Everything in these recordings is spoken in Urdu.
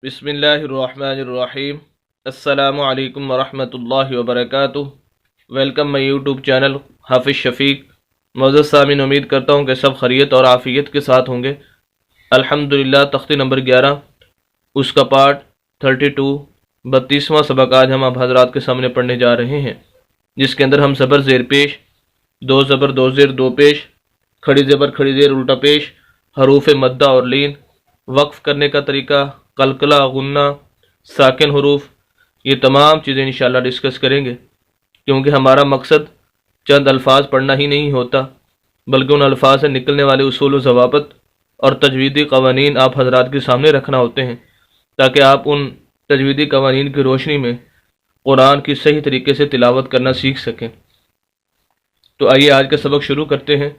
بسم اللہ الرحمن الرحیم۔ السلام علیکم ورحمۃ اللہ وبرکاتہ۔ ویلکم مائی یوٹیوب چینل حافظ شفیق۔ معزز سامعین، امید کرتا ہوں کہ سب خیریت اور عافیت کے ساتھ ہوں گے۔ الحمدللہ تختی نمبر 11 اس کا پارٹ 32 32واں سبق آج ہم آپ حضرات کے سامنے پڑھنے جا رہے ہیں، جس کے اندر ہم زبر زیر پیش، دو زبر دو زیر دو پیش، کھڑی زبر کھڑی زیر الٹا پیش، حروف مدہ اور لین، وقف کرنے کا طریقہ، قلقلہ، غنہ، ساکن حروف، یہ تمام چیزیں انشاءاللہ ڈسکس کریں گے، کیونکہ ہمارا مقصد چند الفاظ پڑھنا ہی نہیں ہوتا، بلکہ ان الفاظ سے نکلنے والے اصول و ضوابط اور تجویدی قوانین آپ حضرات کے سامنے رکھنا ہوتے ہیں، تاکہ آپ ان تجویدی قوانین کی روشنی میں قرآن کی صحیح طریقے سے تلاوت کرنا سیکھ سکیں۔ تو آئیے آج کا سبق شروع کرتے ہیں۔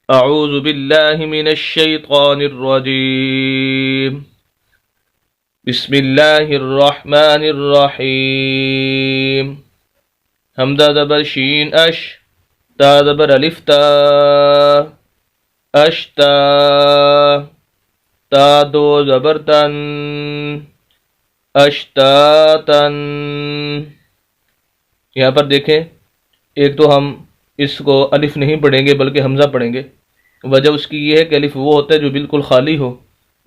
اعوذ باللہ من الشیطان الرجیم، بسم اللہ الرحمن الرحیم۔ حمزہ زبر شین اش، تا زبر الف تا، اشتا، تا دو زبر تن، اشتاتن۔ یہاں پر دیکھیں، ایک تو ہم اس کو الف نہیں پڑھیں گے بلکہ حمزہ پڑھیں گے۔ وجہ اس کی یہ ہے کہ الف وہ ہوتا ہے جو بالکل خالی ہو،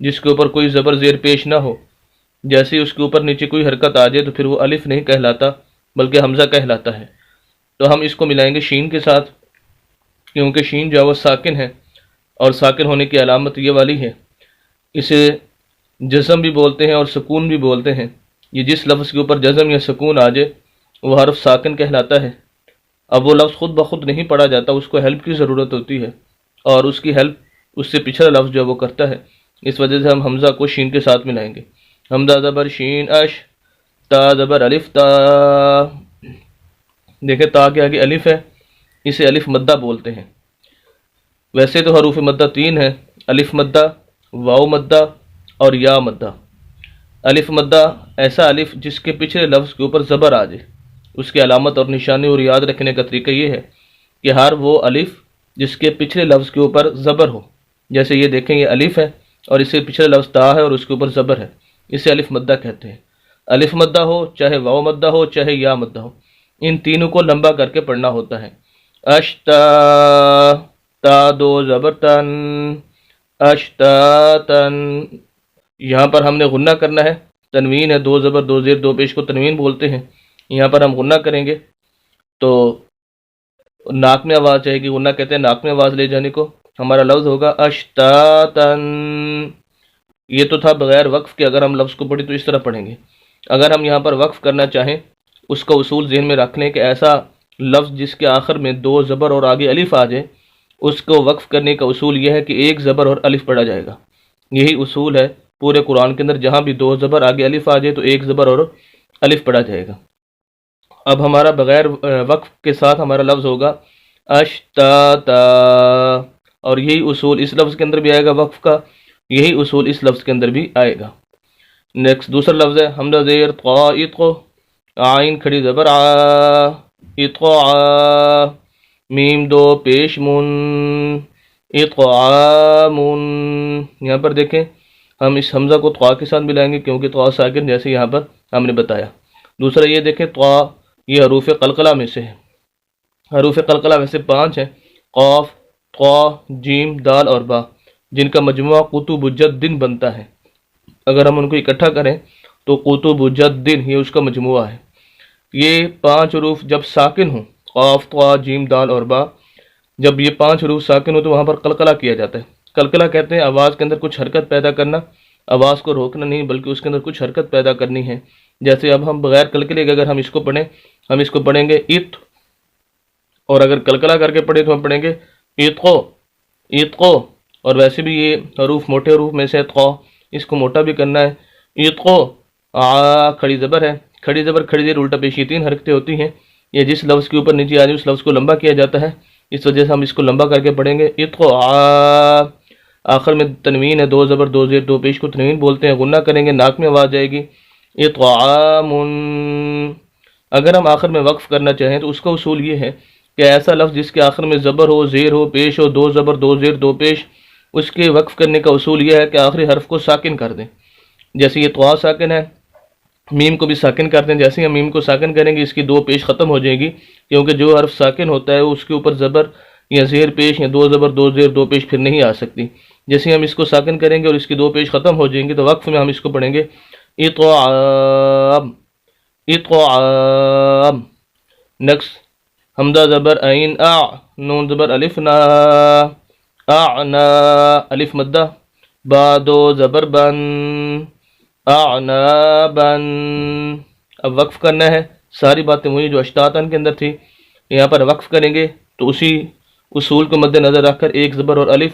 جس کے اوپر کوئی زبر زیر پیش نہ ہو۔ جیسے اس کے اوپر نیچے کوئی حرکت آ جائے تو پھر وہ الف نہیں کہلاتا بلکہ حمزہ کہلاتا ہے۔ تو ہم اس کو ملائیں گے شین کے ساتھ، کیونکہ شین جو ہے وہ ساکن ہے، اور ساکن ہونے کی علامت یہ والی ہے۔ اسے جزم بھی بولتے ہیں اور سکون بھی بولتے ہیں۔ یہ جس لفظ کے اوپر جزم یا سکون آ جائے وہ حرف ساکن کہلاتا ہے۔ اب وہ لفظ خود بخود نہیں پڑھا جاتا، اس کو ہیلپ کی ضرورت ہوتی ہے، اور اس کی ہیلپ اس سے پچھلا لفظ جو ہے وہ کرتا ہے۔ اس وجہ سے ہم حمزہ کو شین کے ساتھ ملائیں گے۔ حمزہ زبر شین اش، تا زبر الف تا۔ دیکھیں تا کے آگے الف ہے، اسے الف مدہ بولتے ہیں۔ ویسے تو حروف مدہ تین ہیں، الف مدہ، واو مدہ اور یا مدہ۔ الف مدہ ایسا الف جس کے پچھلے لفظ کے اوپر زبر آ جائے۔ اس کی علامت اور نشانی اور یاد رکھنے کا طریقہ یہ ہے کہ ہر وہ الف جس کے پچھلے لفظ کے اوپر زبر ہو، جیسے یہ دیکھیں یہ الف ہے اور اس سے پچھلے لفظ تا ہے اور اس کے اوپر زبر ہے، اسے الف مدہ کہتے ہیں۔ الف مدہ ہو، چاہے واو مدہ ہو، چاہے یا مدہ ہو، ان تینوں کو لمبا کر کے پڑھنا ہوتا ہے۔ اشتا، تا دو زبر تن، اشتاتن۔ یہاں پر ہم نے غنہ کرنا ہے، تنوین ہے، دو زبر دو زیر دو پیش کو تنوین بولتے ہیں۔ یہاں پر ہم غنہ کریں گے تو ناک میں آواز چاہے گی، غنہ کہتے ہیں ناک میں آواز لے جانے کو۔ ہمارا لفظ ہوگا اشتاتن۔ یہ تو تھا بغیر وقف کے، اگر ہم لفظ کو پڑھیں تو اس طرح پڑھیں گے۔ اگر ہم یہاں پر وقف کرنا چاہیں، اس کا اصول ذہن میں رکھ لیں کہ ایسا لفظ جس کے آخر میں دو زبر اور آگے الف آ جائے، اس کو وقف کرنے کا اصول یہ ہے کہ ایک زبر اور الف پڑھا جائے گا۔ یہی اصول ہے پورے قرآن کے اندر، جہاں بھی دو زبر آگے الف آ جائے تو ایک زبر اور الف پڑھا جائے گا۔ اب ہمارا بغیر وقف کے ساتھ ہمارا لفظ ہوگا اشتاتا، اور یہی اصول اس لفظ کے اندر بھی آئے گا وقف کا، یہی اصول اس لفظ کے اندر بھی آئے گا۔ نیکسٹ دوسرا لفظ ہے حمزہ زیر قا اتقو، عین کھڑی زبر آ، اتقو آ، میم دو پیش من، اتقامن۔ یہاں پر دیکھیں ہم اس حمزہ کو طا کے ساتھ ملائیں گے، کیونکہ طا ساکن جیسے یہاں پر ہم نے بتایا۔ دوسرا یہ دیکھیں طا، یہ حروف قلقلہ میں سے ہے۔ حروف قلقلہ ویسے 5 ہیں، قاف، طا، جیم، دال اور با، جن کا مجموعہ قطب جد بنتا ہے۔ اگر ہم ان کو اکٹھا کریں تو قطب جد یہ اس کا مجموعہ ہے۔ یہ 5 حروف جب ساکن ہوں، قاف، طا، جیم، دال اور با، جب یہ 5 حروف ساکن ہوں تو وہاں پر قلقلہ کیا جاتا ہے۔ قلقلہ کہتے ہیں آواز کے اندر کچھ حرکت پیدا کرنا، آواز کو روکنا نہیں بلکہ اس کے اندر کچھ حرکت پیدا کرنی ہے۔ جیسے اب ہم بغیر قلقلے کے اگر ہم اس کو پڑھیں، ہم اس کو پڑھیں گے ات، اور اگر قلقلہ کر کے پڑھیں تو ہم پڑھیں گے اتقو، اتقو۔ اور ویسے بھی یہ حروف موٹے حروف میں سے طا، اس کو موٹا بھی کرنا ہے۔ اتقو، آ کھڑی زبر ہے، کھڑی زبر کھڑی زیر الٹا پیش، یہ 3 حرکتیں ہوتی ہیں۔ یہ جس لفظ کے اوپر نیچے آ جائے اس لفظ کو لمبا کیا جاتا ہے، اس وجہ سے ہم اس کو لمبا کر کے پڑھیں گے اتقو آ۔ آخر میں تنوین ہے، دو زبر دو زیر دو پیش کو تنوین بولتے ہیں۔ غنہ کریں گے، ناک میں آواز جائے گی، اطعامن۔ اگر ہم آخر میں وقف کرنا چاہیں تو اس کا اصول یہ ہے کہ ایسا لفظ جس کے آخر میں زبر ہو، زیر ہو، پیش ہو، دو زبر دو زیر دو پیش، اس کے وقف کرنے کا اصول یہ ہے کہ آخری حرف کو ساکن کر دیں۔ جیسے یہ طوا ساکن ہے، میم کو بھی ساکن کرتے ہیں، جیسے ہم میم کو ساکن کریں گے اس کی دو پیش ختم ہو جائے گی، کیونکہ جو حرف ساکن ہوتا ہے اس کے اوپر زبر یا زیر پیش یا دو زبر دو زیر دو پیش پھر نہیں آ سکتی۔ جیسے ہم اس کو ساکن کریں گے اور اس کی دو پیش ختم ہو جائیں گی تو وقف میں ہم اس کو پڑھیں گے اطعام، اطعام۔ نیکسٹ حمزہ زبر عین اع، نون زبر الف نا، اعنا، الف مدہ، با دو زبر بن، اعنابن۔ اب وقف کرنا ہے، ساری باتیں وہی جو اشتاتن کے اندر تھی، یہاں پر وقف کریں گے تو اسی اصول کو مد نظر رکھ کر ایک زبر اور الف،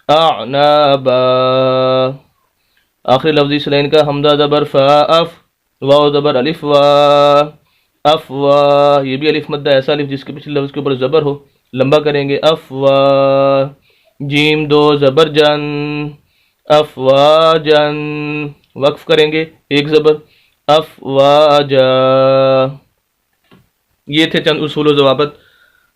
اعنابا۔ آخری لفظ اس لائن کا حمزہ زبر فا اف، واو زبر الف وا، افوا، یہ بھی الف مدہ ایسا الف جس کے پچھلے لفظ کے اوپر زبر ہو، لمبا کریں گے افوا، جیم دو زبر جن، افواجن، وقف کریں گے ایک زبر، افواجا۔ یہ تھے چند اصول و ضوابط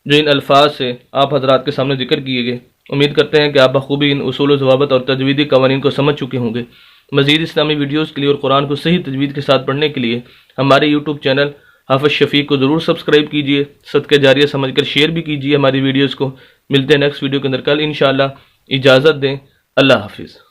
جو ان الفاظ سے آپ حضرات کے سامنے ذکر کیے گئے۔ امید کرتے ہیں کہ آپ بخوبی ان اصول و ضوابط اور تجویدی قوانین کو سمجھ چکے ہوں گے۔ مزید اسلامی ویڈیوز کے لیے اور قرآن کو صحیح تجوید کے ساتھ پڑھنے کے لیے ہمارے یوٹیوب چینل حافظ شفیق کو ضرور سبسکرائب کیجیے، صدقہ جاریہ سمجھ کر شیئر بھی کیجیے ہماری ویڈیوز کو۔ ملتے ہیں نیکسٹ ویڈیو کے اندر کل انشاءاللہ، اجازت دیں، اللہ حافظ۔